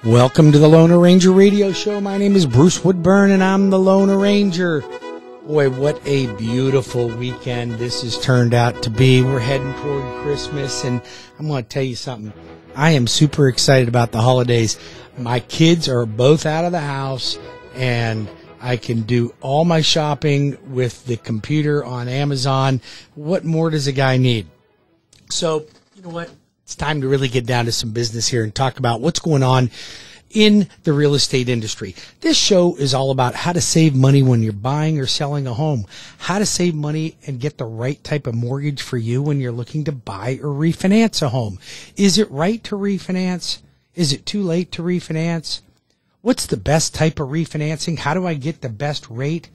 Welcome to the Lone Ranger Radio Show. My name is Bruce Woodburn, and I'm the Lone Ranger. Boy, what a beautiful weekend this has turned out to be. We're heading toward Christmas, and I'm going to tell you something. I am super excited about the holidays. My kids are both out of the house, and I can do all my shopping with the computer on Amazon. What more does a guy need? So, you know what? It's time to really get down to some business here and talk about what's going on in the real estate industry. This show is all about how to save money when you're buying or selling a home, how to save money and get the right type of mortgage for you when you're looking to buy or refinance a home. Is it right to refinance? Is it too late to refinance? What's the best type of refinancing? How do I get the best rate?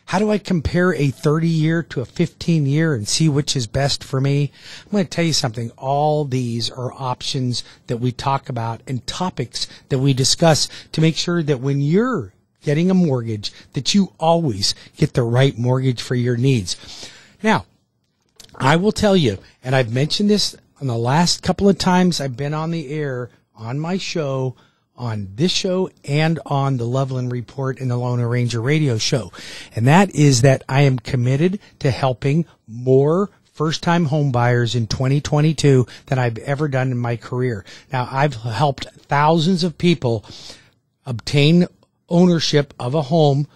How do I compare a 30-year to a 15-year and see which is best for me? I'm going to tell you something. All these are options that we talk about and topics that we discuss to make sure that when you're getting a mortgage, that you always get the right mortgage for your needs. Now, I will tell you, and I've mentioned this on the last couple of times I've been on the air on my show, on this show and on the Loveland Report and the Lone Ranger Radio Show. And that is that I am committed to helping more first-time home buyers in 2022 than I've ever done in my career. Now, I've helped thousands of people obtain ownership of a home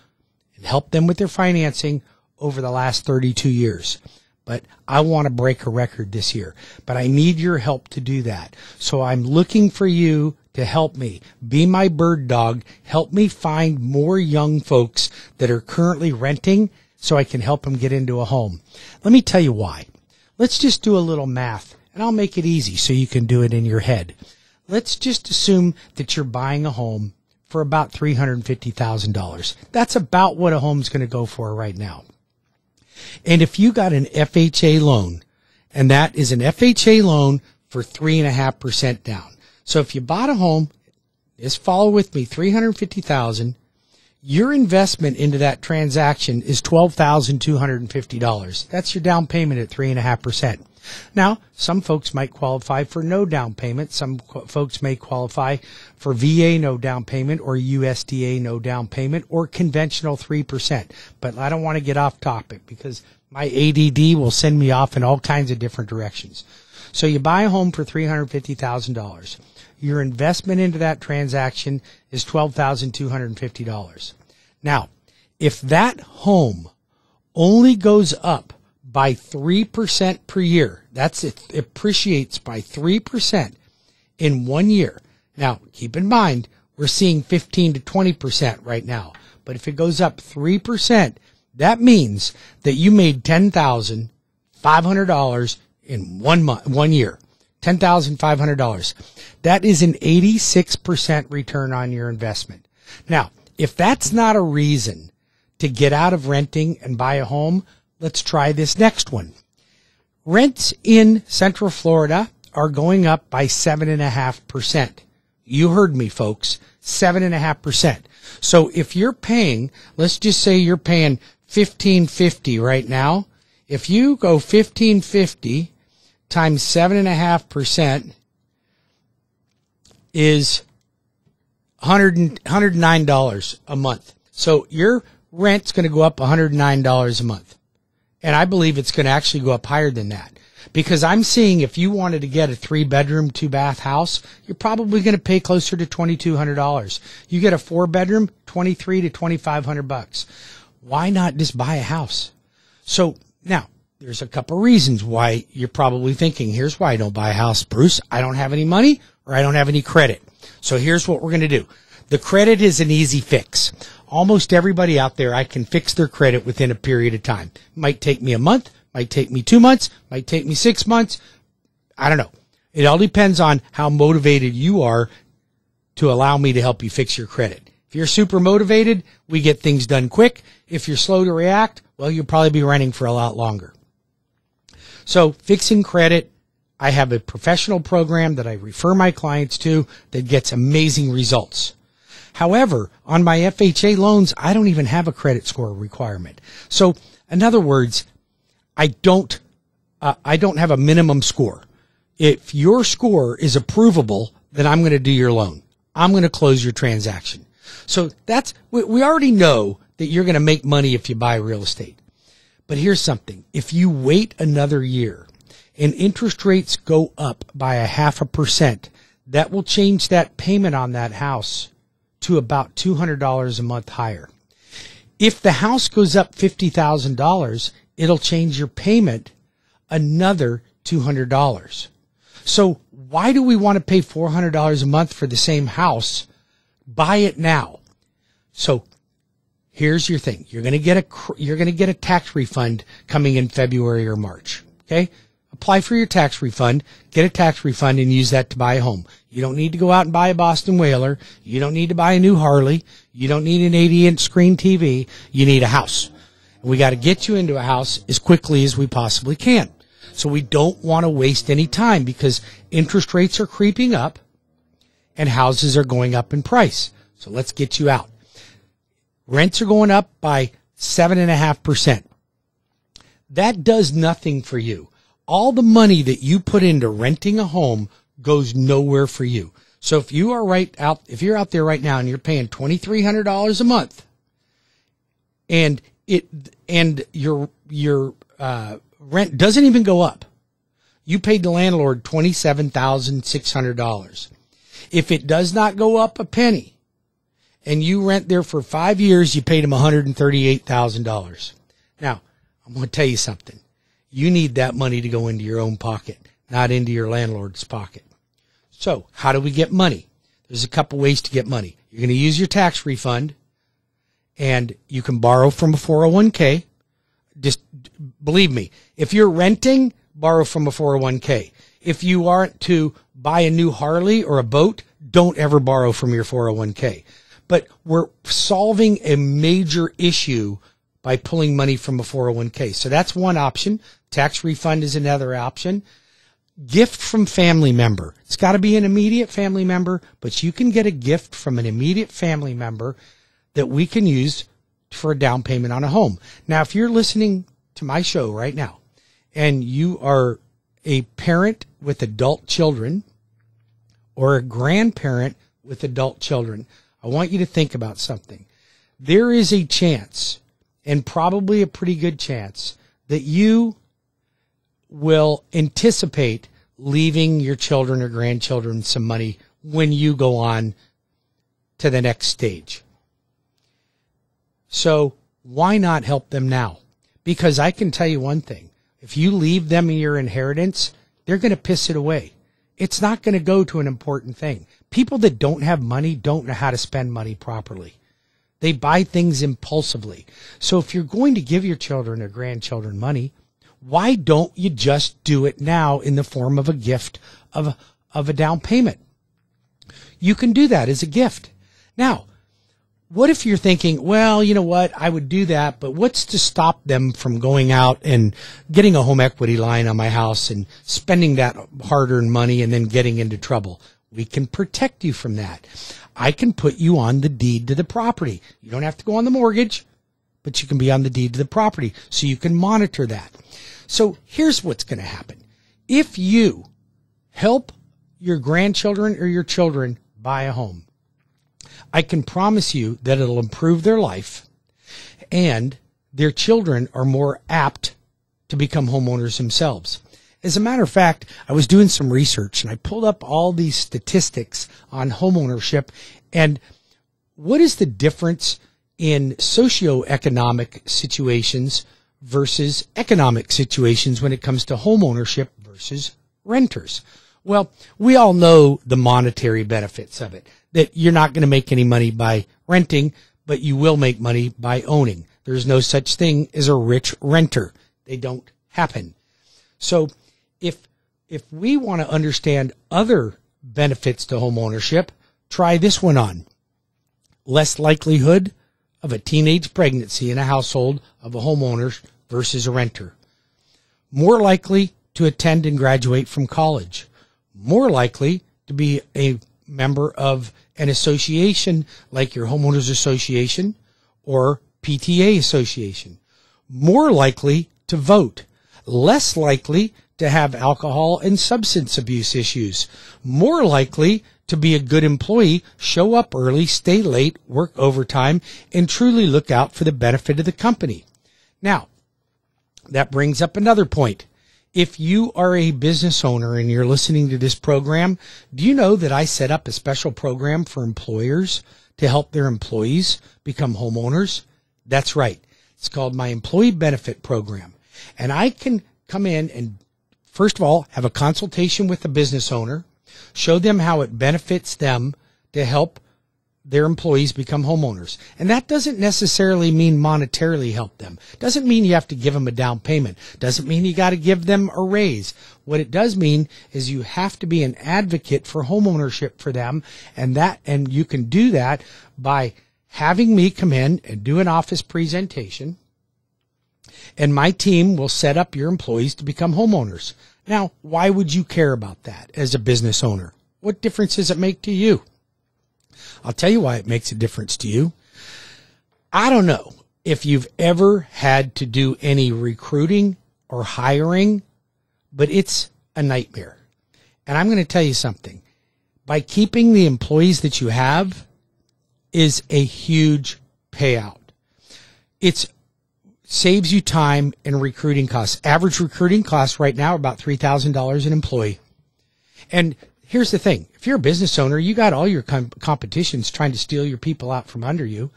and help them with their financing over the last 32 years. But I want to break a record this year. But I need your help to do that. So I'm looking for you to help me. Be my bird dog. Help me find more young folks that are currently renting so I can help them get into a home. Let me tell you why. Let's just do a little math, and I'll make it easy so you can do it in your head. Let's just assume that you're buying a home for about $350,000. That's about what a home's going to go for right now. And if you got an FHA loan, and that is an FHA loan for 3.5% down. So if you bought a home, just follow with me, $350,000, your investment into that transaction is $12,250. That's your down payment at 3.5%. Now, some folks might qualify for no down payment. Some folks may qualify for VA no down payment or USDA no down payment or conventional 3%. But I don't want to get off topic because my ADD will send me off in all kinds of different directions. So you buy a home for $350,000. Your investment into that transaction is $12,250. Now, if that home only goes up by 3% per year, that's it appreciates by 3% in 1 year. Now, keep in mind, we're seeing 15 to 20% right now. But if it goes up 3%, that means that you made $10,500 in 1 year. $10,500. That is an 86% return on your investment. Now, if that's not a reason to get out of renting and buy a home, let's try this next one. Rents in Central Florida are going up by 7.5%. You heard me, folks, 7.5%. So if you're paying, let's just say you're paying $1,550 right now. If you go $1,550 times 7.5% is $109 a month. So your rent's going to go up $109 a month. And I believe it's going to actually go up higher than that. Because I'm seeing if you wanted to get a 3-bedroom, 2-bath house, you're probably going to pay closer to $2,200. You get a 4-bedroom, $2,300 to $2,500. Why not just buy a house? So now, there's a couple reasons why you're probably thinking, here's why I don't buy a house, Bruce. I don't have any money or I don't have any credit. So here's what we're going to do. The credit is an easy fix. Almost everybody out there, I can fix their credit within a period of time. Might take me a month, might take me 2 months, might take me 6 months. I don't know. It all depends on how motivated you are to allow me to help you fix your credit. If you're super motivated, we get things done quick. If you're slow to react, well, you'll probably be renting for a lot longer. So fixing credit, I have a professional program that I refer my clients to that gets amazing results. However, on my FHA loans, I don't even have a credit score requirement. So in other words, I don't have a minimum score. If your score is approvable, then I'm going to do your loan. I'm going to close your transaction. So we already know that you're going to make money if you buy real estate. But here's something. If you wait another year and interest rates go up by 0.5%, that will change that payment on that house to about $200 a month higher. If the house goes up $50,000, it'll change your payment another $200. So why do we want to pay $400 a month for the same house? Buy it now. So here's your thing. You're going to get a tax refund coming in February or March. Okay? Apply for your tax refund, get a tax refund, and use that to buy a home. You don't need to go out and buy a Boston Whaler. You don't need to buy a new Harley. You don't need an 80-inch screen TV. You need a house. And we got to get you into a house as quickly as we possibly can. So we don't want to waste any time because interest rates are creeping up and houses are going up in price. So let's get you out. Rents are going up by 7.5%. That does nothing for you. All the money that you put into renting a home goes nowhere for you. So if you're out there right now and you're paying $2,300 a month and your rent doesn't even go up, you paid the landlord $27,600. If it does not go up a penny and you rent there for 5 years, you paid him $138,000. Now, I'm going to tell you something. You need that money to go into your own pocket, not into your landlord's pocket. So how do we get money? There's a couple ways to get money. You're going to use your tax refund, and you can borrow from a 401k. Just believe me, if you're renting, borrow from a 401k. If you aren't to buy a new Harley or a boat, don't ever borrow from your 401k. But we're solving a major issue by pulling money from a 401k. So that's one option. Tax refund is another option. Gift from family member. It's got to be an immediate family member, but you can get a gift from an immediate family member that we can use for a down payment on a home. Now, if you're listening to my show right now and you are a parent with adult children or a grandparent with adult children, I want you to think about something. There is a chance, and probably a pretty good chance, that you will anticipate leaving your children or grandchildren some money when you go on to the next stage. So why not help them now? Because I can tell you one thing. If you leave them your inheritance, they're going to piss it away. It's not going to go to an important thing. People that don't have money don't know how to spend money properly. They buy things impulsively. So if you're going to give your children or grandchildren money, why don't you just do it now in the form of a gift of a down payment? You can do that as a gift. Now, what if you're thinking, well, you know what, I would do that, but what's to stop them from going out and getting a home equity line on my house and spending that hard-earned money and then getting into trouble? We can protect you from that. I can put you on the deed to the property. You don't have to go on the mortgage, but you can be on the deed to the property so you can monitor that. So here's what's going to happen. If you help your grandchildren or your children buy a home, I can promise you that it'll improve their life and their children are more apt to become homeowners themselves. As a matter of fact, I was doing some research and I pulled up all these statistics on homeownership and what is the difference in socioeconomic situations versus economic situations when it comes to homeownership versus renters. Well, we all know the monetary benefits of it, that you're not going to make any money by renting, but you will make money by owning. There's no such thing as a rich renter. They don't happen. So if we want to understand other benefits to homeownership, try this one on. Less likelihood of a teenage pregnancy in a household of a homeowner versus a renter. More likely to attend and graduate from college. More likely to be a member of an association like your homeowners association or PTA association. More likely to vote. Less likely to have alcohol and substance abuse issues, more likely to be a good employee, show up early, stay late, work overtime, and truly look out for the benefit of the company. Now, that brings up another point. If you are a business owner and you're listening to this program, do you know that I set up a special program for employers to help their employees become homeowners? That's right. It's called my Employee Benefit Program. And I can come in and, first of all, have a consultation with the business owner, show them how it benefits them to help their employees become homeowners. And that doesn't necessarily mean monetarily help them. Doesn't mean you have to give them a down payment. Doesn't mean you got to give them a raise. What it does mean is you have to be an advocate for homeownership for them, and you can do that by having me come in and do an office presentation, and my team will set up your employees to become homeowners. Now, why would you care about that as a business owner? What difference does it make to you? I'll tell you why it makes a difference to you. I don't know if you've ever had to do any recruiting or hiring, but it's a nightmare. And I'm going to tell you something. By keeping the employees that you have is a huge payout. It saves you time and recruiting costs. Average recruiting costs right now are about $3,000 an employee. And here's the thing. If you're a business owner, you got all your competitions trying to steal your people out from under you.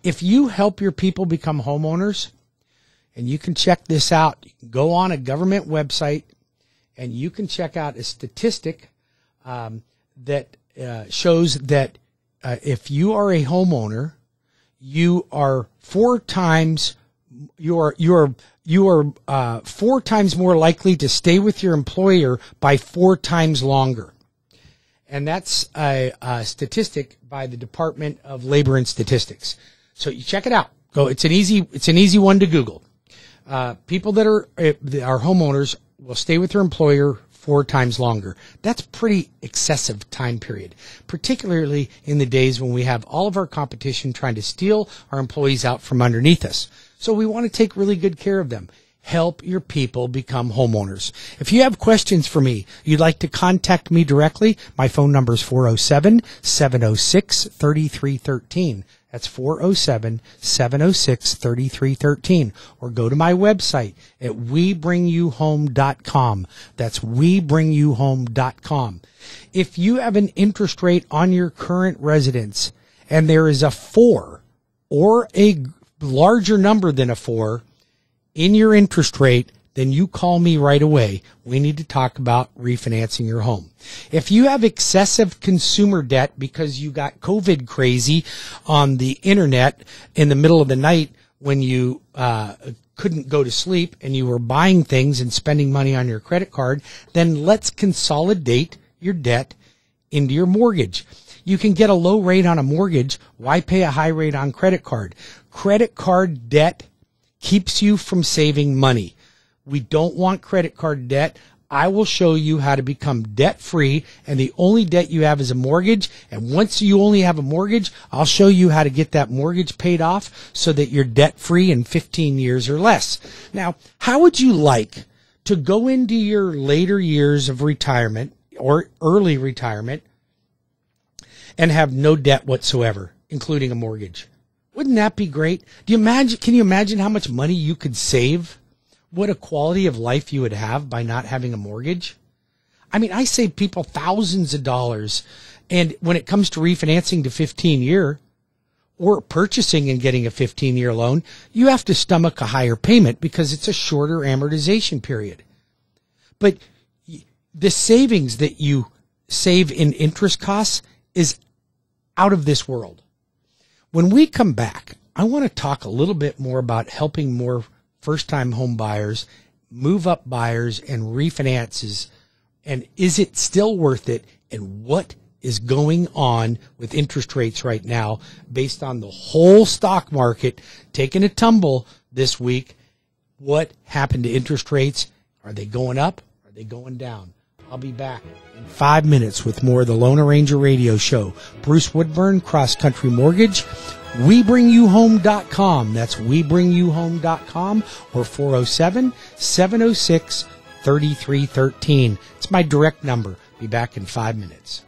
If you help your people become homeowners, and you can check this out, you can go on a government website and you can check out a statistic that shows that if you are a homeowner, you are four times more likely to stay with your employer by 4 times longer. And that's a statistic by the Department of Labor and Statistics. So you check it out. Go. It's an easy one to Google. People that are homeowners will stay with their employer 4 times longer. That's pretty excessive time period, particularly in the days when we have all of our competition trying to steal our employees out from underneath us. So we want to take really good care of them. Help your people become homeowners. If you have questions for me, you'd like to contact me directly, my phone number is 407-706-3313. That's 407-706-3313. Or go to my website at webringyouhome.com. That's webringyouhome.com. If you have an interest rate on your current residence and there is a 4 or a larger number than a 4 in your interest rate, then you call me right away. We need to talk about refinancing your home. If you have excessive consumer debt because you got COVID crazy on the internet in the middle of the night when you couldn't go to sleep and you were buying things and spending money on your credit card, then let's consolidate your debt into your mortgage. You can get a low rate on a mortgage. Why pay a high rate on credit card? Credit card debt keeps you from saving money. We don't want credit card debt. I will show you how to become debt-free, and the only debt you have is a mortgage. And once you only have a mortgage, I'll show you how to get that mortgage paid off so that you're debt-free in 15 years or less. Now, how would you like to go into your later years of retirement or early retirement and have no debt whatsoever, including a mortgage? Wouldn't that be great? Can you imagine how much money you could save? What a quality of life you would have by not having a mortgage? I mean, I save people thousands of dollars. And when it comes to refinancing to 15-year or purchasing and getting a 15-year loan, you have to stomach a higher payment because it's a shorter amortization period. But the savings that you save in interest costs is out of this world. When we come back, I want to talk a little bit more about helping more first-time home buyers, move-up buyers, and refinances. And is it still worth it? And what is going on with interest rates right now based on the whole stock market taking a tumble this week? What happened to interest rates? Are they going up? Are they going down? I'll be back in 5 minutes with more of the Lone Ranger Radio Show. Bruce Woodburn, CrossCountry Mortgage, WeBringYouHome.com. That's WeBringYouHome.com or 407-706-3313. 888-3313. It's my direct number. Be back in 5 minutes.